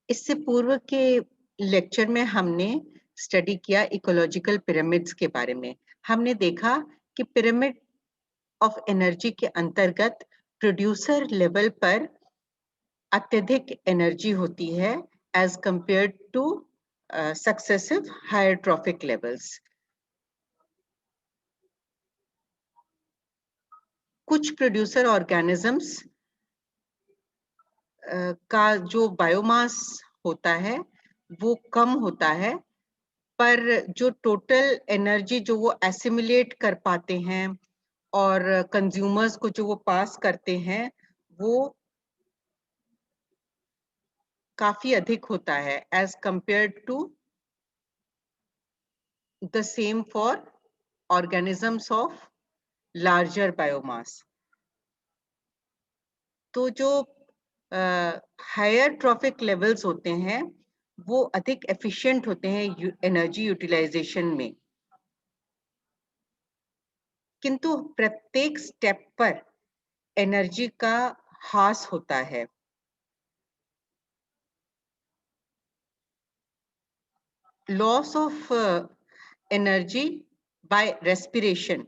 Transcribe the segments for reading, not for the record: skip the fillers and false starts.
इससे पूर्व के लेक्चर में हमने स्टडी किया इकोलॉजिकल पिरामिड्स के बारे में। हमने देखा कि पिरामिड ऑफ एनर्जी के अंतर्गत प्रोड्यूसर लेवल पर अत्यधिक एनर्जी होती है as compared to successive higher trophic levels. कुछ प्रोड्यूसर ऑर्गेनिजम्स का जो बायोमास होता है वो कम होता है, पर जो टोटल एनर्जी जो वो एसिमुलेट कर पाते हैं और कंज्यूमर्स को जो वो पास करते हैं वो काफी अधिक होता है as compared to the same for organisms of larger biomass. तो जो हायर ट्रॉफिक लेवल्स होते हैं वो अधिक एफिशिएंट होते हैं एनर्जी यूटिलाइजेशन में, किंतु प्रत्येक स्टेप पर एनर्जी का हास होता है। Loss of energy by respiration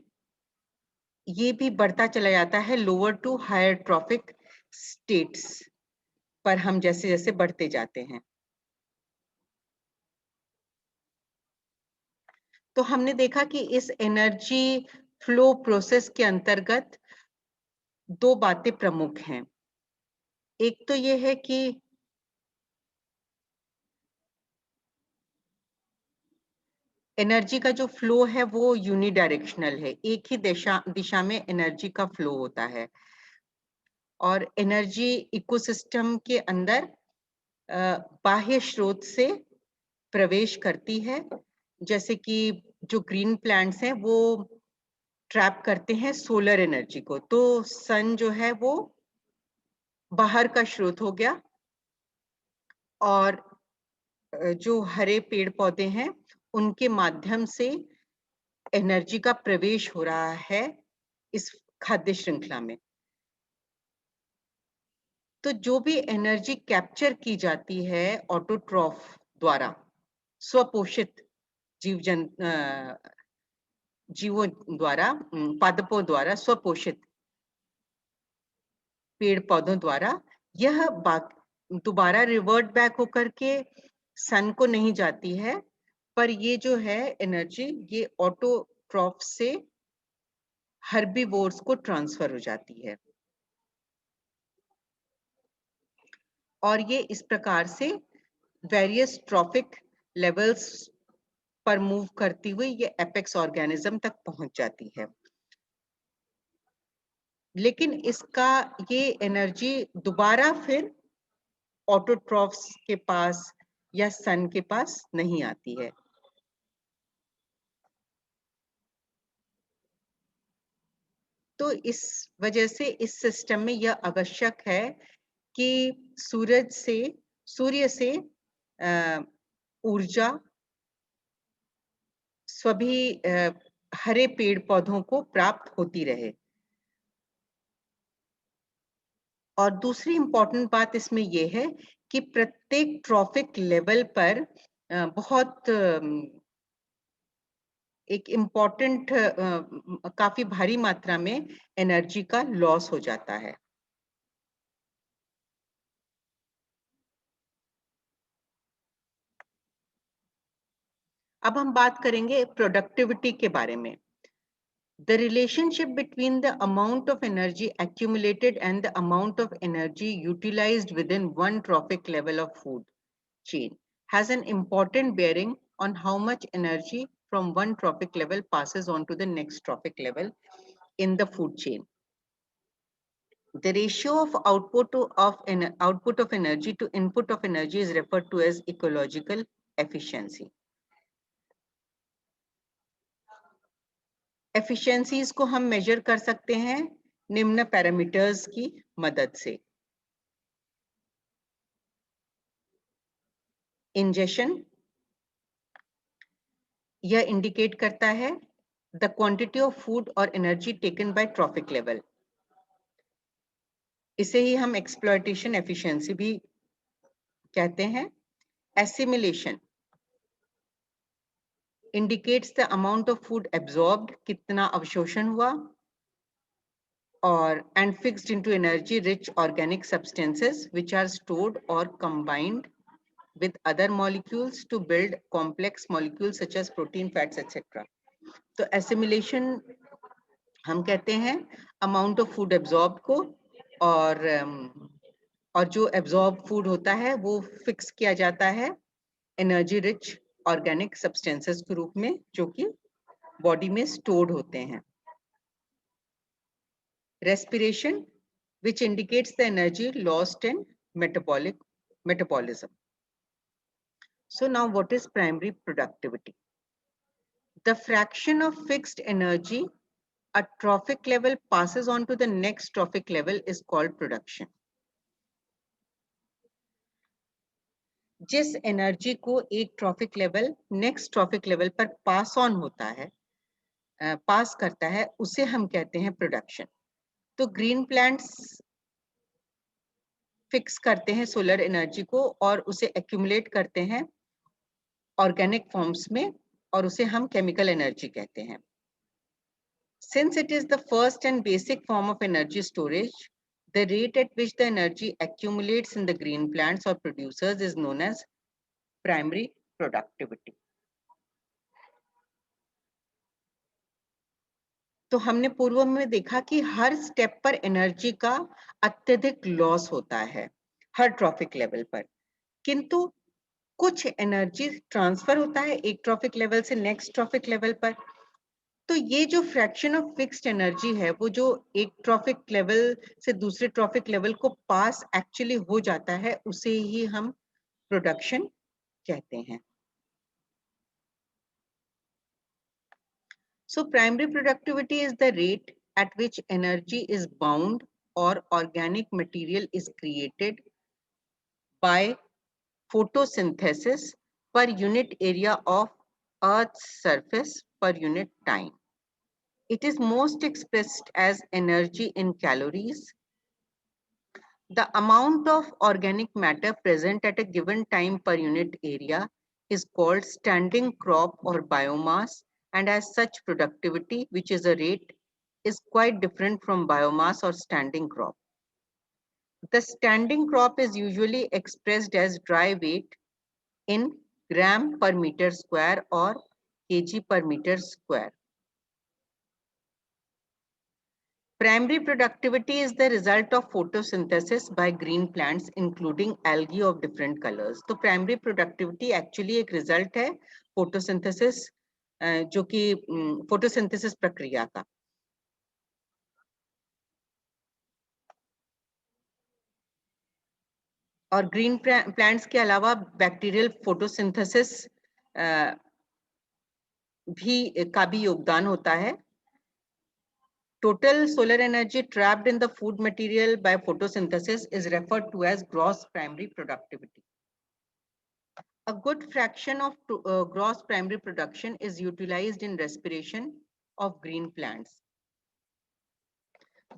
ये भी बढ़ता चला जाता है lower to higher trophic states पर हम जैसे जैसे बढ़ते जाते हैं। तो हमने देखा कि इस एनर्जी फ्लो प्रोसेस के अंतर्गत दो बातें प्रमुख हैं। एक तो ये है कि एनर्जी का जो फ्लो है वो यूनिडायरेक्शनल है, एक ही दिशा में एनर्जी का फ्लो होता है और एनर्जी इकोसिस्टम के अंदर बाह्य स्रोत से प्रवेश करती है। जैसे कि जो ग्रीन प्लांट्स हैं वो ट्रैप करते हैं सोलर एनर्जी को, तो सन जो है वो बाहर का स्रोत हो गया और जो हरे पेड़ पौधे हैं उनके माध्यम से एनर्जी का प्रवेश हो रहा है इस खाद्य श्रृंखला में। तो जो भी एनर्जी कैप्चर की जाती है ऑटोट्रॉफ द्वारा, स्वपोषित जीवों द्वारा, पादपों द्वारा, स्वपोषित पेड़ पौधों द्वारा, यह दोबारा रिवर्ट बैक होकर के सन को नहीं जाती है, पर ये जो है एनर्जी ये ऑटोट्रॉफ से हर्बीवोर्स को ट्रांसफर हो जाती है और ये इस प्रकार से वेरियस ट्रॉफिक लेवल्स पर मूव करती हुई ये एपेक्स ऑर्गेनिज्म तक पहुंच जाती है। लेकिन इसका ये एनर्जी दोबारा फिर ऑटोट्रॉफ्स के पास या सन के पास नहीं आती है। तो इस वजह से इस सिस्टम में यह आवश्यक है कि सूर्य से ऊर्जा सभी हरे पेड़ पौधों को प्राप्त होती रहे। और दूसरी इंपॉर्टेंट बात इसमें यह है कि प्रत्येक ट्रॉफिक लेवल पर बहुत एक इम्पॉर्टेंट काफी भारी मात्रा में एनर्जी का लॉस हो जाता है। अब हम बात करेंगे प्रोडक्टिविटी के बारे में। The relationship between the amount of energy accumulated and the amount of energy utilized within one trophic level of food chain has an important bearing on how much energy from one trophic level passes on to the next trophic level in the food chain. The ratio of output of energy to input of energy is referred to as ecological efficiency. Efficiencies को हम major कर सकते हैं निम्न parameters की मदद से। Ingestion, यह इंडिकेट करता है द क्वांटिटी ऑफ फूड और energy taken by trophic level. इसे ही हम एक्सप्लॉयटेशन एफिशिएंसी भी कहते हैं assimilation indicates the amount of food absorbed, कितना अवशोषण हुआ, और and fixed into energy rich organic substances which are stored or combined with other molecules to build complex molecules such as protein, fats, etc. तो assimilation हम कहते हैं amount of food absorbed को, और जो absorb food होता है वो fix किया जाता है energy rich organic substances के रूप में, जो कि body में stored होते हैं. Respiration, which indicates the energy lost in metabolism. So now what is primary productivity? The fraction of fixed energy a trophic level passes on to the next trophic level is called production. जिस energy को एक trophic level next trophic level पर pass on होता है, पास करता है, उसे हम कहते हैं प्रोडक्शन. तो ग्रीन प्लांट्स फिक्स करते हैं सोलर एनर्जी को और उसे एक्यूमुलेट करते हैं ऑर्गेनिक फॉर्म्स में, और उसे हम केमिकल एनर्जी कहते हैं. Since it is the first and basic form of energy storage, the rate at which the energy accumulates in the green plants or producers is known as primary productivity. तो हमने पूर्व में देखा कि हर step पर energy का अत्यधिक loss होता है हर ट्रॉफिक लेवल पर, किंतु कुछ एनर्जी ट्रांसफर होता है एक ट्रॉफिक लेवल से नेक्स्ट ट्रॉफिक लेवल पर. तो ये जो फ्रैक्शन ऑफ फिक्स्ड एनर्जी है, वो जो एक ट्रॉफिक लेवल से दूसरे ट्रॉफिक लेवल को पास एक्चुअली हो जाता है, उसे ही हम प्रोडक्शन कहते हैं. So primary productivity is the rate at which energy is bound or organic material is created by photosynthesis per unit area of Earth's surface per unit time. It is most expressed as energy in calories. The amount of organic matter present at a given time per unit area is called standing crop or biomass, and as such productivity, which is a rate, is quite different from biomass or standing crop. The standing crop is usually expressed as dry weight in gram per meter square or kg per meter square. Primary productivity is the result of photosynthesis by green plants, including algae of different colors. तो primary productivity actually एक result है photosynthesis, जो कि photosynthesis प्रक्रिया का. और green plants के अलावा bacterial photosynthesis का भी योगदान होता है. Total solar energy trapped in the food material by photosynthesis is referred to as gross primary productivity. A good fraction of gross primary production is utilized in respiration of green plants.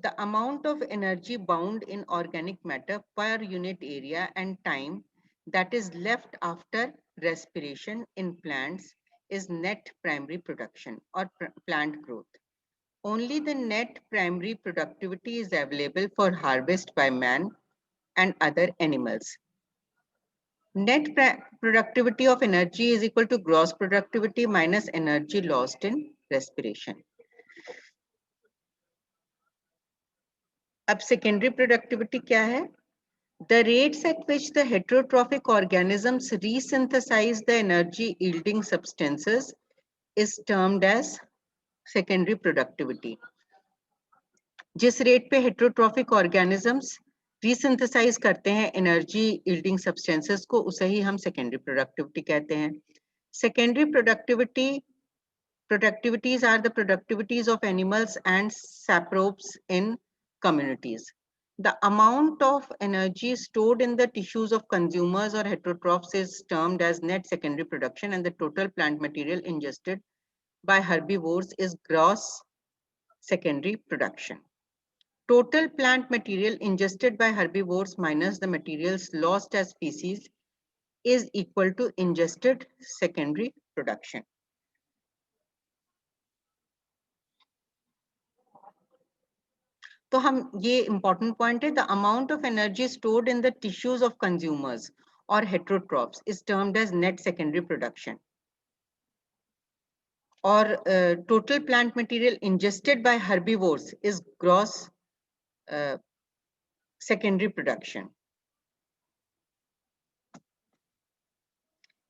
The amount of energy bound in organic matter per unit area and time that is left after respiration in plants is net primary production or plant growth. Only the net primary productivity is available for harvest by man and other animals. Net productivity of energy is equal to gross productivity minus energy lost in respiration. अब secondary productivity क्या है? The rates at which the heterotrophic organisms resynthesize the energy yielding substances is termed as secondary productivity. जिस rate पे heterotrophic organisms रीसिंथेसाइज करते हैं energy yielding substances को, उसे ही हम सेकेंडरी प्रोडक्टिविटी कहते हैं. Secondary productivities are the productivities of animals and saprobes in communities. The amount of energy stored in the tissues of consumers or heterotrophs is termed as net secondary production, and the total plant material ingested by herbivores is gross secondary production. Total plant material ingested by herbivores minus the materials lost as species is equal to ingested secondary production. तो हम ये important point है, the amount of energy stored in the tissues of consumers or heterotrophs is termed as net secondary production. Or total plant material ingested by herbivores is gross secondary production.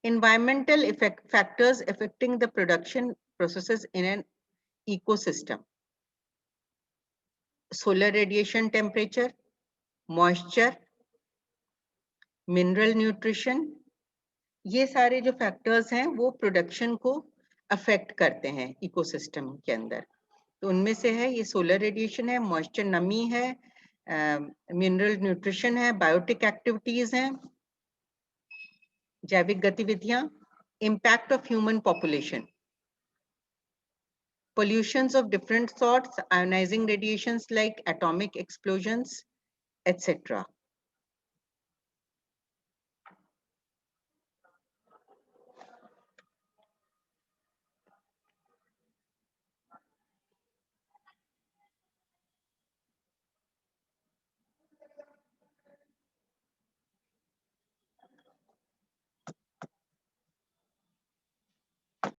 Environmental factors affecting the production processes in an ecosystem. Solar radiation temperature, moisture, mineral nutrition, ये सारे जो factors हैं वो production को affect करते हैं ecosystem के अंदर. तो उनमें से है ये सोलर रेडिएशन है, मॉइस्चर नमी है, मिनरल न्यूट्रिशन है, बायोटिक एक्टिविटीज हैं, जैविक गतिविधियां, impact of human population, pollutions of different sorts, ionizing radiations like atomic explosions, etc.